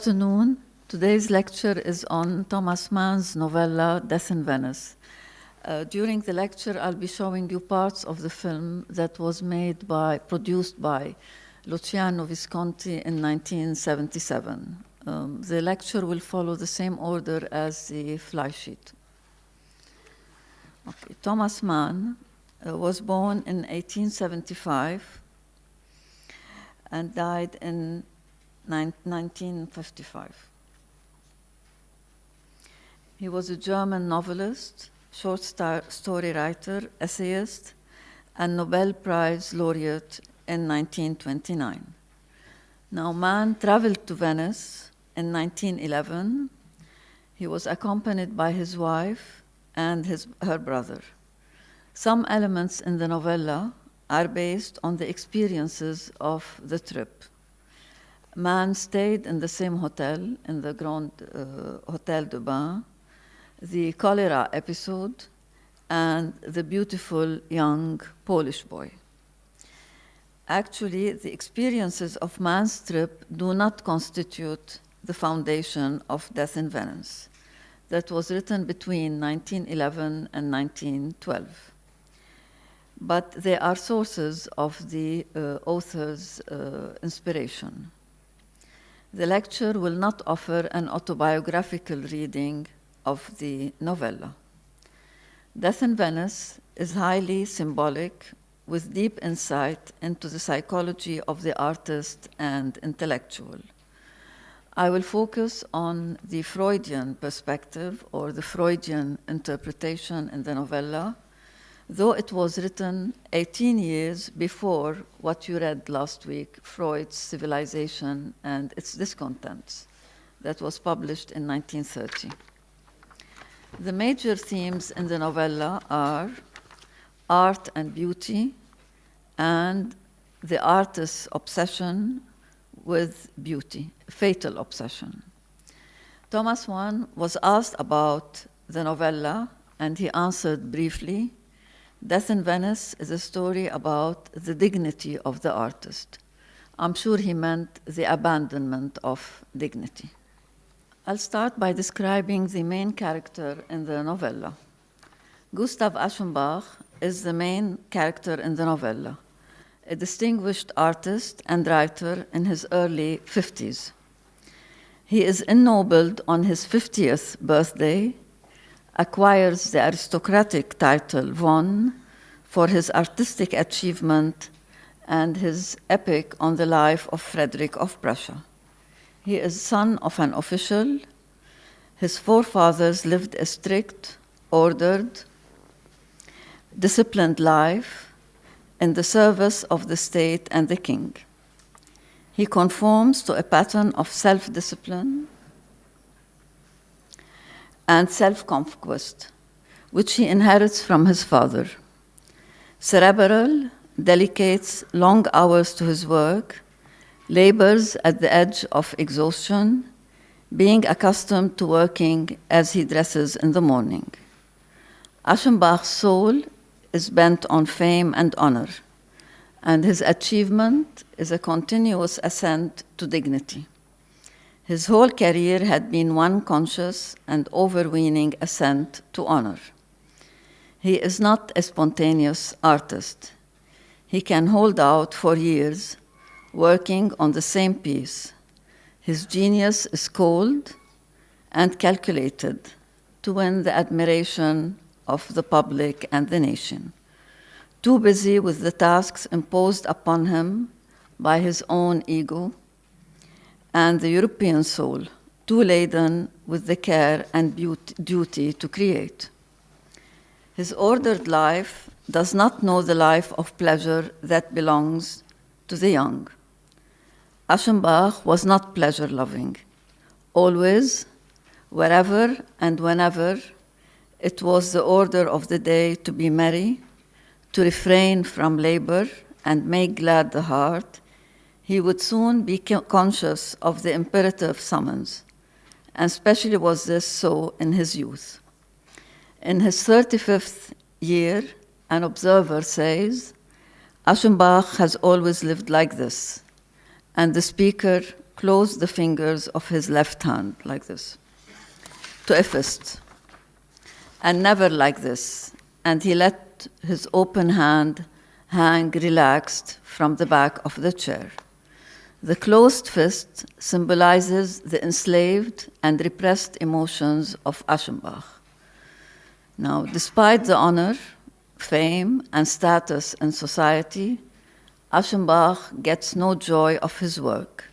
afternoon. Today's lecture is on Thomas Mann's novella, Death in Venice. During the lecture, I'll be showing you parts of the film that was produced by Luciano Visconti in 1977. The lecture will follow the same order as the flysheet. Okay. Thomas Mann was born in 1875 and died in 1955. He was a German novelist, short story writer, essayist, and Nobel Prize laureate in 1929. Now, Mann traveled to Venice in 1911. He was accompanied by his wife and her brother. Some elements in the novella are based on the experiences of the trip. Mann stayed in the same hotel, in the Grand Hotel de Bain, the cholera episode, and the beautiful young Polish boy. Actually, the experiences of Mann's trip do not constitute the foundation of Death in Venice. That was written between 1911 and 1912. But they are sources of the author's inspiration. The lecture will not offer an autobiographical reading of the novella. Death in Venice is highly symbolic, with deep insight into the psychology of the artist and intellectual. I will focus on the Freudian perspective or the Freudian interpretation in the novella, though it was written 18 years before what you read last week, Freud's Civilization and its Discontents, that was published in 1930. The major themes in the novella are art and beauty and the artist's obsession with beauty, fatal obsession. Thomas Mann was asked about the novella and he answered briefly, Death in Venice is a story about the dignity of the artist. I'm sure he meant the abandonment of dignity. I'll start by describing the main character in the novella. Gustav Aschenbach is the main character in the novella, a distinguished artist and writer in his early 50s. He is ennobled on his 50th birthday, acquires the aristocratic title von for his artistic achievement and his epic on the life of Frederick of Prussia. He is son of an official. His forefathers lived a strict, ordered, disciplined life in the service of the state and the king. He conforms to a pattern of self-discipline and self-conquest, which he inherits from his father. Cerebral, dedicates long hours to his work, labors at the edge of exhaustion, being accustomed to working as he dresses in the morning. Aschenbach's soul is bent on fame and honor, and his achievement is a continuous ascent to dignity. His whole career had been one conscious and overweening ascent to honor. He is not a spontaneous artist. He can hold out for years, working on the same piece. His genius is cold and calculated to win the admiration of the public and the nation. Too busy with the tasks imposed upon him by his own ego and the European soul, too laden with the care and duty to create. His ordered life does not know the life of pleasure that belongs to the young. Aschenbach was not pleasure-loving. Always, wherever and whenever, it was the order of the day to be merry, to refrain from labor and make glad the heart. He would soon be conscious of the imperative summons, and especially was this so in his youth. In his 35th year, an observer says, Aschenbach has always lived like this, and the speaker closed the fingers of his left hand like this to a fist, and never like this, and he let his open hand hang relaxed from the back of the chair. The closed fist symbolizes the enslaved and repressed emotions of Aschenbach. Now, despite the honor, fame, and status in society, Aschenbach gets no joy of his work,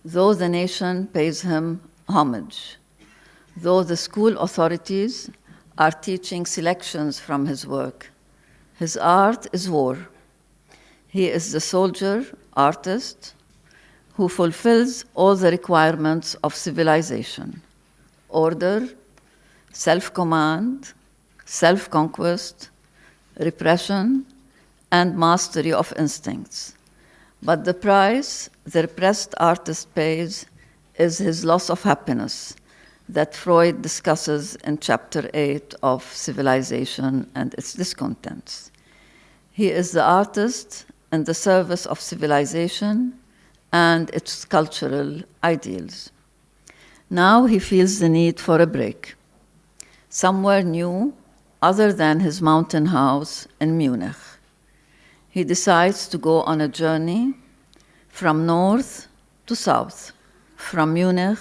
though the nation pays him homage, though the school authorities are teaching selections from his work. His art is war. He is the soldier, artist, who fulfills all the requirements of civilization: order, self-command, self-conquest, repression, and mastery of instincts. But the price the repressed artist pays is his loss of happiness that Freud discusses in chapter 8 of Civilization and its Discontents. He is the artist in the service of civilization and its cultural ideals. Now he feels the need for a break, somewhere new other than his mountain house in Munich. He decides to go on a journey from north to south, from Munich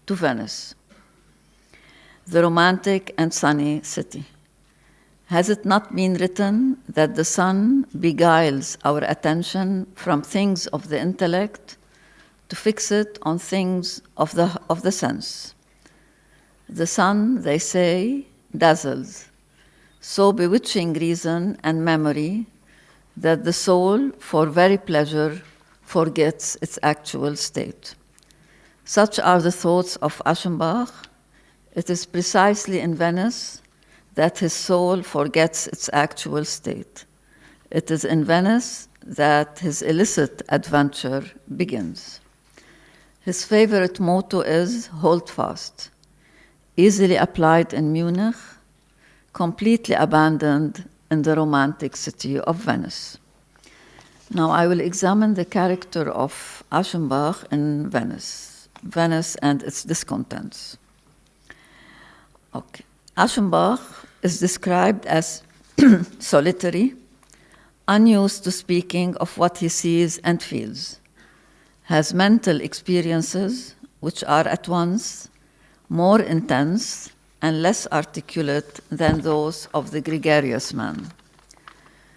to Venice, the romantic and sunny city. Has it not been written that the sun beguiles our attention from things of the intellect to fix it on things of the sense? The sun, they say, dazzles, so bewitching reason and memory that the soul, for very pleasure, forgets its actual state. Such are the thoughts of Aschenbach. It is precisely in Venice that his soul forgets its actual state. It is in Venice that his illicit adventure begins. His favorite motto is "Hold fast," easily applied in Munich, completely abandoned in the romantic city of Venice. Now I will examine the character of Aschenbach in Venice and its discontents. Okay. Aschenbach is described as solitary, unused to speaking of what he sees and feels, has mental experiences which are at once more intense and less articulate than those of the gregarious man.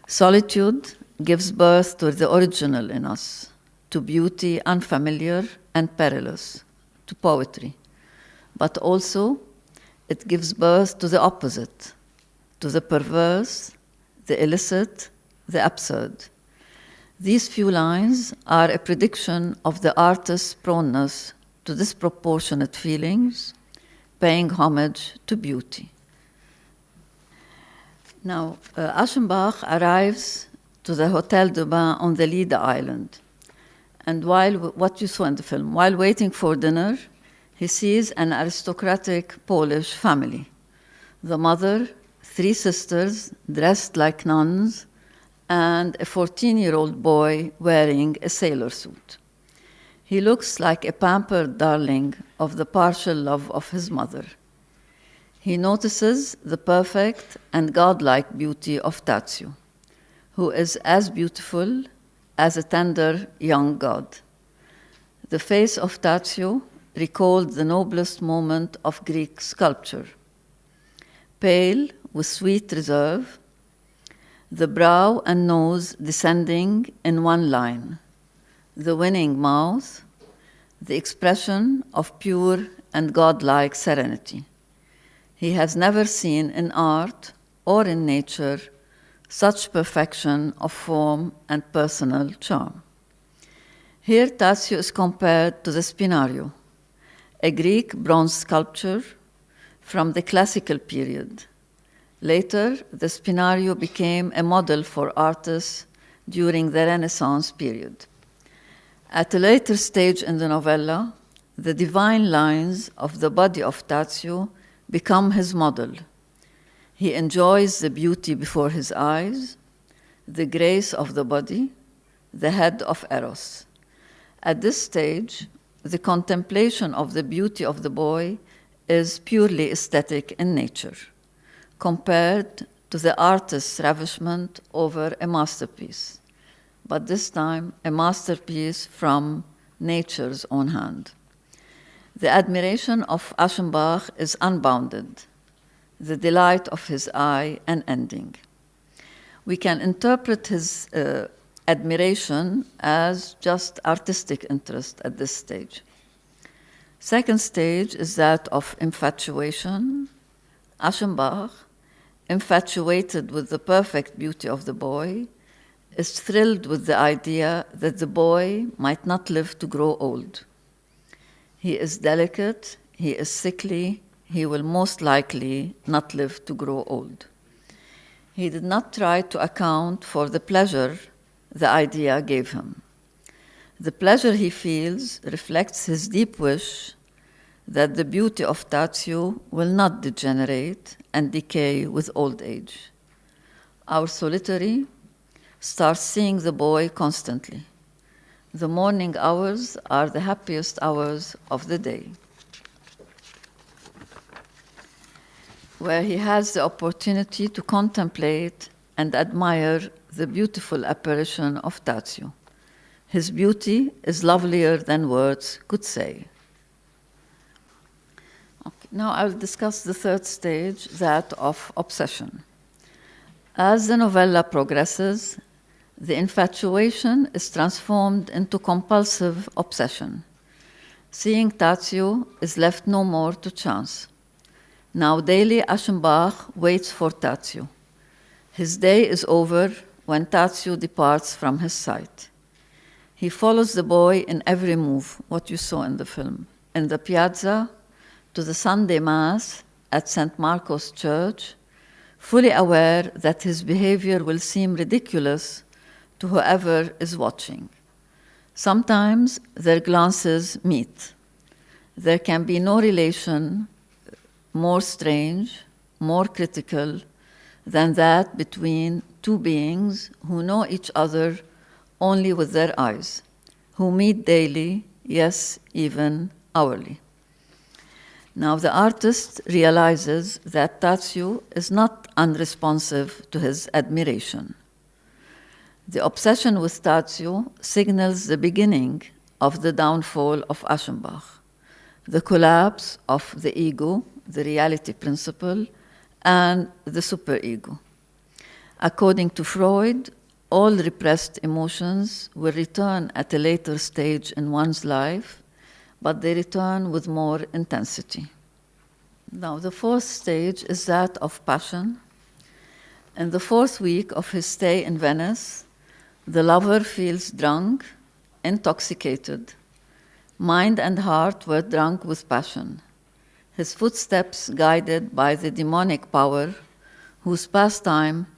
Solitude gives birth to the original in us, to beauty unfamiliar and perilous, to poetry, but also it gives birth to the opposite, to the perverse, the illicit, the absurd. These few lines are a prediction of the artist's proneness to disproportionate feelings, paying homage to beauty. Now, Aschenbach arrives to the Hotel de Bain on the Lido Island. And what you saw in the film, while waiting for dinner, he sees an aristocratic Polish family. The mother, 3 sisters dressed like nuns, and a 14-year-old boy wearing a sailor suit. He looks like a pampered darling of the partial love of his mother. He notices the perfect and godlike beauty of Tadzio, who is as beautiful as a tender young god. The face of Tadzio recalled the noblest moment of Greek sculpture. Pale, with sweet reserve, the brow and nose descending in one line, the winning mouth, the expression of pure and godlike serenity. He has never seen in art or in nature such perfection of form and personal charm. Here Tadzio is compared to the Spinario, a Greek bronze sculpture from the classical period. Later, the Spinario became a model for artists during the Renaissance period. At a later stage in the novella, the divine lines of the body of Tadzio become his model. He enjoys the beauty before his eyes, the grace of the body, the head of Eros. At this stage, the contemplation of the beauty of the boy is purely aesthetic in nature, compared to the artist's ravishment over a masterpiece, but this time a masterpiece from nature's own hand. The admiration of Aschenbach is unbounded, the delight of his eye unending. We can interpret his admiration as just artistic interest at this stage. Second stage is that of infatuation. Aschenbach, infatuated with the perfect beauty of the boy, is thrilled with the idea that the boy might not live to grow old. He is delicate, he is sickly, he will most likely not live to grow old. He did not try to account for the pleasure the idea gave him. The pleasure he feels reflects his deep wish that the beauty of Tadzio will not degenerate and decay with old age. Our solitary starts seeing the boy constantly. The morning hours are the happiest hours of the day, where he has the opportunity to contemplate and admire the beautiful apparition of Tadzio. His beauty is lovelier than words could say. Okay, now I'll discuss the third stage, that of obsession. As the novella progresses, the infatuation is transformed into compulsive obsession. Seeing Tadzio is left no more to chance. Now daily Aschenbach waits for Tadzio. His day is over when Tadzio departs from his sight. He follows the boy in every move, what you saw in the film, in the piazza, to the Sunday Mass at St. Marco's Church, fully aware that his behavior will seem ridiculous to whoever is watching. Sometimes their glances meet. There can be no relation more strange, more critical than that between two beings who know each other only with their eyes, who meet daily, yes, even hourly. Now the artist realizes that Tadzio is not unresponsive to his admiration. The obsession with Tadzio signals the beginning of the downfall of Aschenbach, the collapse of the ego, the reality principle, and the superego. According to Freud, all repressed emotions will return at a later stage in one's life, but they return with more intensity. Now, the fourth stage is that of passion. In the fourth week of his stay in Venice, the lover feels drunk, intoxicated. Mind and heart were drunk with passion. His footsteps guided by the demonic power whose pastime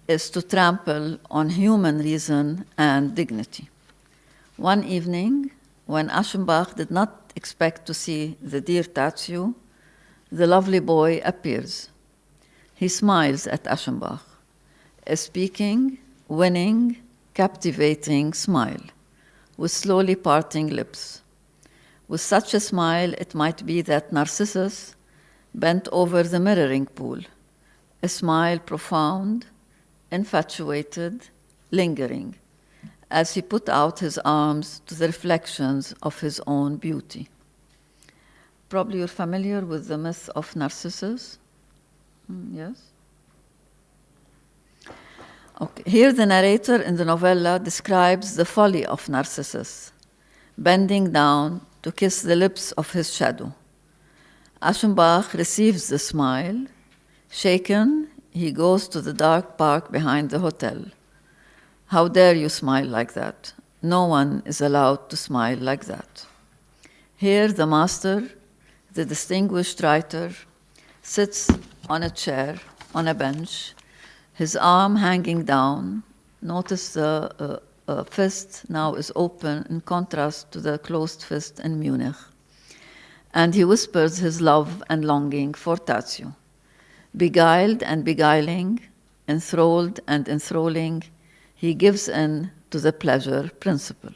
is to trample on human reason and dignity. One evening, when Aschenbach did not expect to see the dear Tadzio, the lovely boy appears. He smiles at Aschenbach, a speaking, winning, captivating smile, with slowly parting lips. With such a smile, it might be that Narcissus bent over the mirroring pool, a smile profound, infatuated, lingering, as he put out his arms to the reflections of his own beauty. Probably you're familiar with the myth of Narcissus? Yes? Okay. Here the narrator in the novella describes the folly of Narcissus, bending down to kiss the lips of his shadow. Aschenbach receives the smile. Shaken, he goes to the dark park behind the hotel. How dare you smile like that? No one is allowed to smile like that. Here the master, the distinguished writer, sits on a chair, on a bench, his arm hanging down. Notice the fist now is open in contrast to the closed fist in Munich. And he whispers his love and longing for Tadzio. Beguiled and beguiling, enthralled and enthralling, he gives in to the pleasure principle.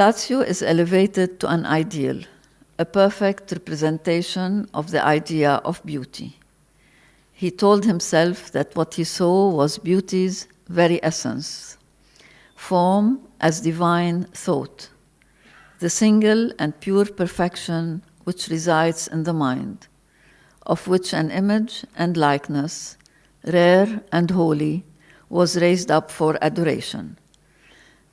Tadzio is elevated to an ideal, a perfect representation of the idea of beauty. He told himself that what he saw was beauty's very essence, form as divine thought, the single and pure perfection which resides in the mind, of which an image and likeness, rare and holy, was raised up for adoration.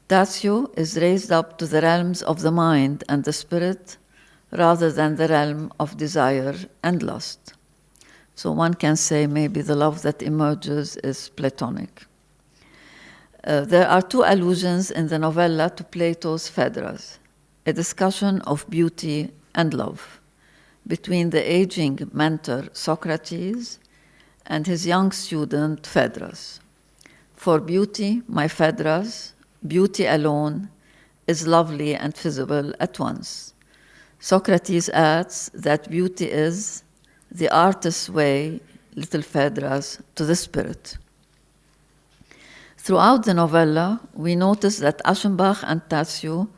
Tadzio is raised up to the realms of the mind and the spirit rather than the realm of desire and lust. So one can say maybe the love that emerges is Platonic. There are two allusions in the novella to Plato's Phaedrus, a discussion of beauty and love between the aging mentor Socrates and his young student Phaedrus. For beauty, my Phaedrus, beauty alone is lovely and visible at once. Socrates adds that beauty is the artist's way, little Phaedrus, to the spirit. Throughout the novella, we notice that Aschenbach and Tadzio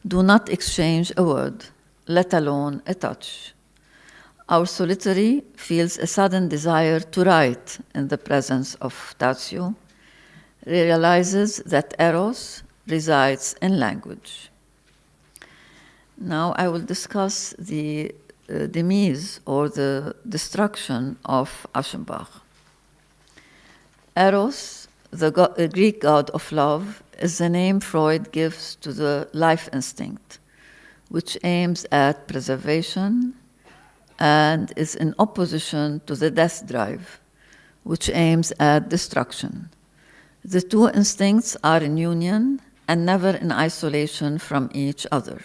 do not exchange a word, let alone a touch. Our solitary feels a sudden desire to write in the presence of Tadzio, realizes that Eros resides in language. Now I will discuss the demise or the destruction of Aschenbach. Eros, the Greek god of love, is the name Freud gives to the life instinct, which aims at preservation and is in opposition to the death drive, which aims at destruction. The two instincts are in union and never in isolation from each other.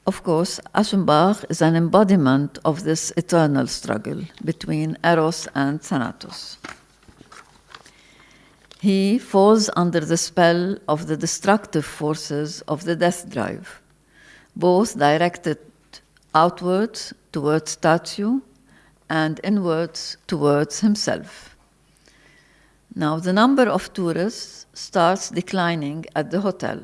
Of course, Aschenbach is an embodiment of this eternal struggle between Eros and Thanatos. He falls under the spell of the destructive forces of the death drive, both directed outwards towards Tadzio and inwards towards himself. Now, the number of tourists starts declining at the hotel.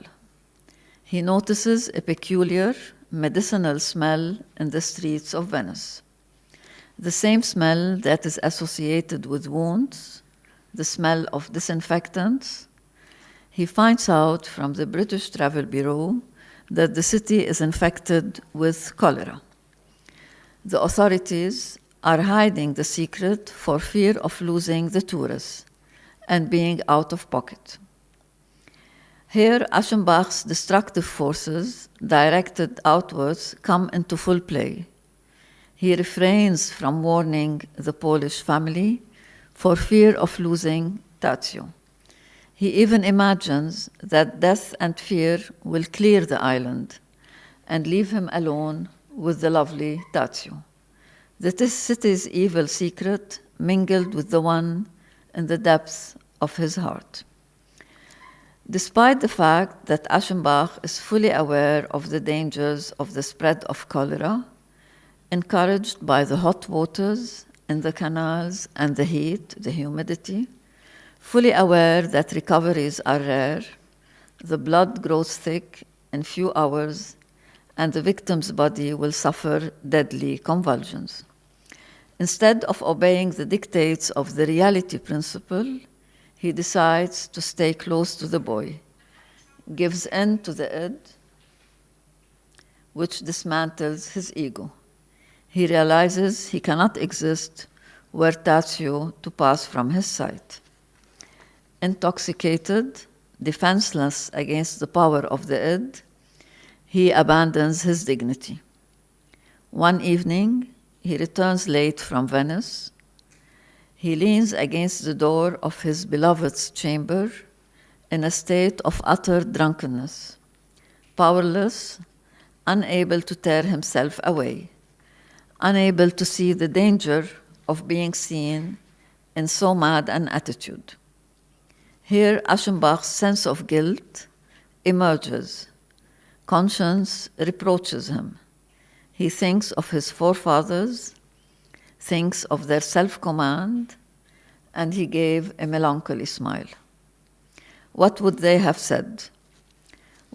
He notices a peculiar medicinal smell in the streets of Venice. The same smell that is associated with wounds, the smell of disinfectants. He finds out from the British Travel Bureau that the city is infected with cholera. The authorities are hiding the secret for fear of losing the tourists and being out of pocket. Here, Aschenbach's destructive forces, directed outwards, come into full play. He refrains from warning the Polish family for fear of losing Tadzio. He even imagines that death and fear will clear the island and leave him alone with the lovely Tadzio. The city's evil secret mingled with the one in the depths of his heart. Despite the fact that Aschenbach is fully aware of the dangers of the spread of cholera, encouraged by the hot waters in the canals and the heat, the humidity, fully aware that recoveries are rare, the blood grows thick in few hours, and the victim's body will suffer deadly convulsions. Instead of obeying the dictates of the reality principle, he decides to stay close to the boy, gives in to the id, which dismantles his ego. He realizes he cannot exist were Tadzio to pass from his sight. Intoxicated, defenseless against the power of the id, he abandons his dignity. One evening, he returns late from Venice. He leans against the door of his beloved's chamber in a state of utter drunkenness, powerless, unable to tear himself away, unable to see the danger of being seen in so mad an attitude. Here, Aschenbach's sense of guilt emerges. Conscience reproaches him. He thinks of his forefathers, thinks of their self-command, and he gave a melancholy smile. What would they have said?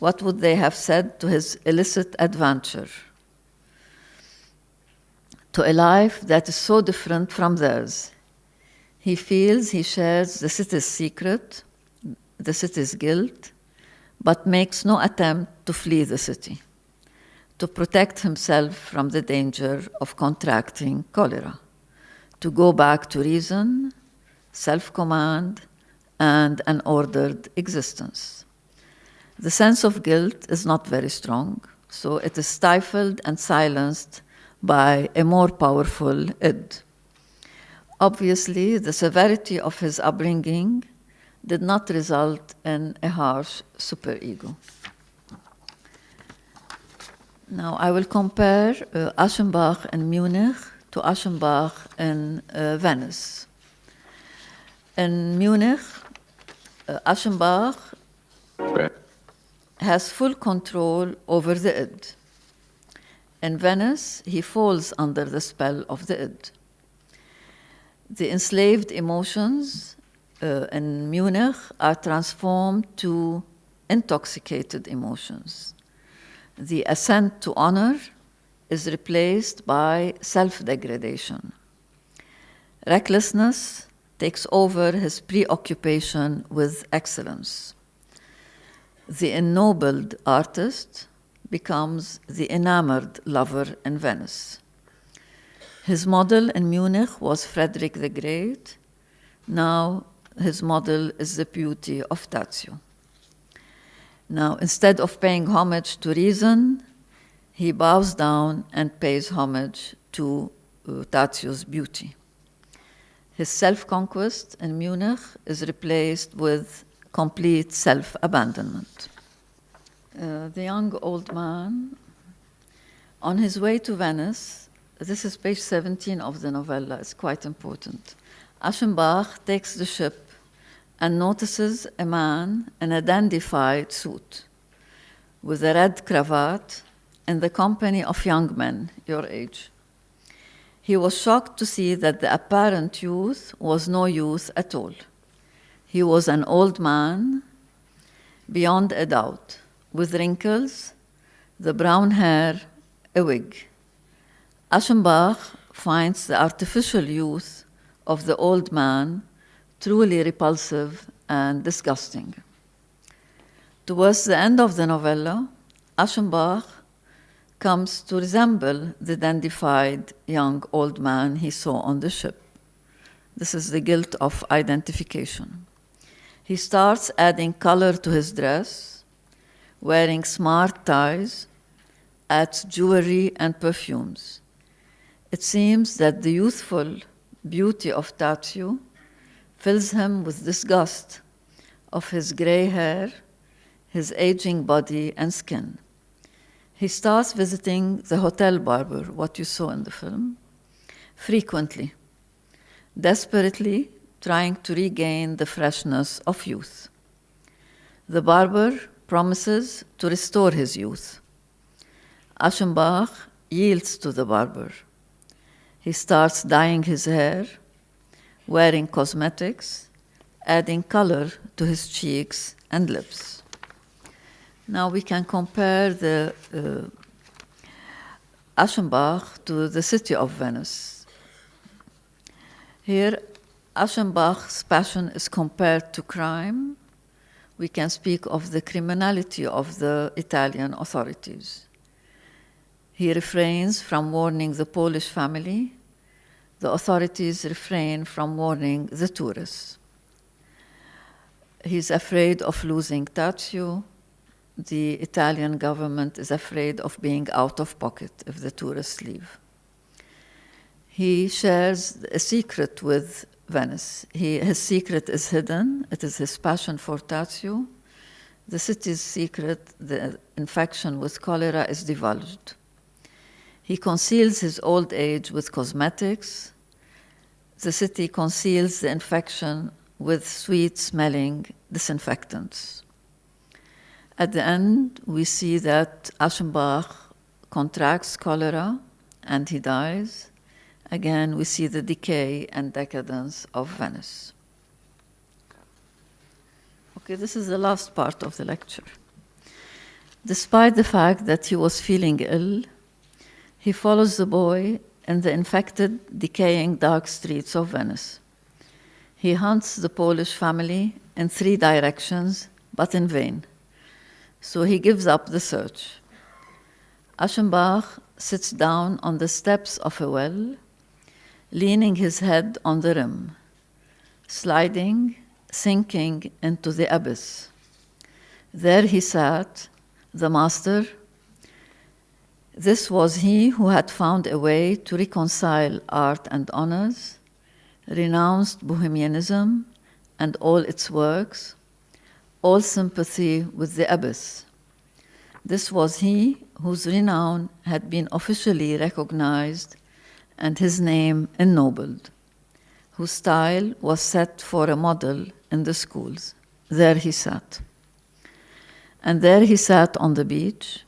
What would they have said to his illicit adventure? To a life that is so different from theirs. He feels he shares the city's secret, the city's guilt, but makes no attempt to flee the city, to protect himself from the danger of contracting cholera, to go back to reason, self-command, and an ordered existence. The sense of guilt is not very strong, so it is stifled and silenced by a more powerful id. Obviously, the severity of his upbringing did not result in a harsh superego. Now, I will compare Aschenbach in Munich to Aschenbach in Venice. In Munich, Aschenbach has full control over the id. In Venice, he falls under the spell of the id. The enslaved emotions in Munich are transformed to intoxicated emotions. The ascent to honor is replaced by self-degradation. Recklessness takes over his preoccupation with excellence. The ennobled artist becomes the enamored lover in Venice. His model in Munich was Frederick the Great. Now his model is the beauty of Tazio. Now, instead of paying homage to reason, he bows down and pays homage to Tazio's beauty. His self-conquest in Munich is replaced with complete self-abandonment. The young old man, on his way to Venice, this is page 17 of the novella, it's quite important. Aschenbach takes the ship and notices a man in a dandified suit with a red cravat in the company of young men your age. He was shocked to see that the apparent youth was no youth at all. He was an old man, beyond a doubt, with wrinkles, the brown hair, a wig. Aschenbach finds the artificial youth of the old man truly repulsive and disgusting. Towards the end of the novella, Aschenbach comes to resemble the dandified young old man he saw on the ship. This is the guilt of identification. He starts adding color to his dress, wearing smart ties, adds jewelry and perfumes. It seems that the youthful beauty of Tazio fills him with disgust of his gray hair, his aging body and skin. He starts visiting the hotel barber, what you saw in the film, frequently, desperately trying to regain the freshness of youth. The barber promises to restore his youth. Aschenbach yields to the barber. He starts dyeing his hair, wearing cosmetics, adding color to his cheeks and lips. Now we can compare the Aschenbach to the city of Venice. Here, Aschenbach's passion is compared to crime. We can speak of the criminality of the Italian authorities. He refrains from warning the Polish family. The authorities refrain from warning the tourists. He's afraid of losing Tazio. The Italian government is afraid of being out of pocket if the tourists leave. He shares a secret with Venice. His secret is hidden. It is his passion for Tazio. The city's secret, the infection with cholera, is divulged. He conceals his old age with cosmetics. The city conceals the infection with sweet-smelling disinfectants. At the end, we see that Aschenbach contracts cholera and he dies. Again, we see the decay and decadence of Venice. Okay, this is the last part of the lecture. Despite the fact that he was feeling ill, he follows the boy in the infected, decaying dark streets of Venice. He hunts the Polish family in 3 directions, but in vain. So he gives up the search. Aschenbach sits down on the steps of a well, leaning his head on the rim, sliding, sinking into the abyss. There he sat, the master. This was he who had found a way to reconcile art and honors, renounced bohemianism and all its works, all sympathy with the abyss. This was he whose renown had been officially recognized and his name ennobled, whose style was set for a model in the schools. There he sat. And there he sat on the beach.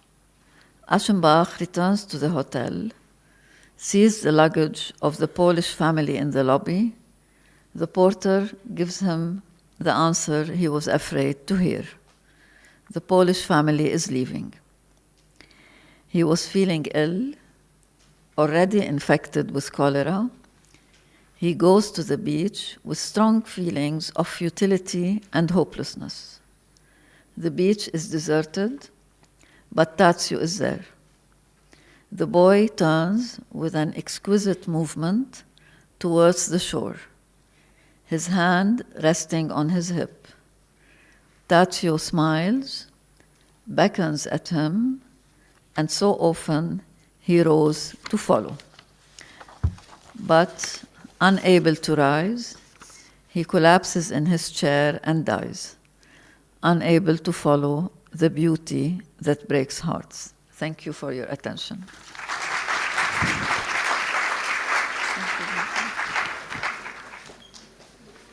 Aschenbach returns to the hotel, sees the luggage of the Polish family in the lobby. The porter gives him the answer he was afraid to hear. The Polish family is leaving. He was feeling ill, already infected with cholera. He goes to the beach with strong feelings of futility and hopelessness. The beach is deserted, but Tazio is there. The boy turns with an exquisite movement towards the shore, his hand resting on his hip. Tazio smiles, beckons at him, and so often he rose to follow. But unable to rise, he collapses in his chair and dies, unable to follow the beauty that breaks hearts. Thank you for your attention.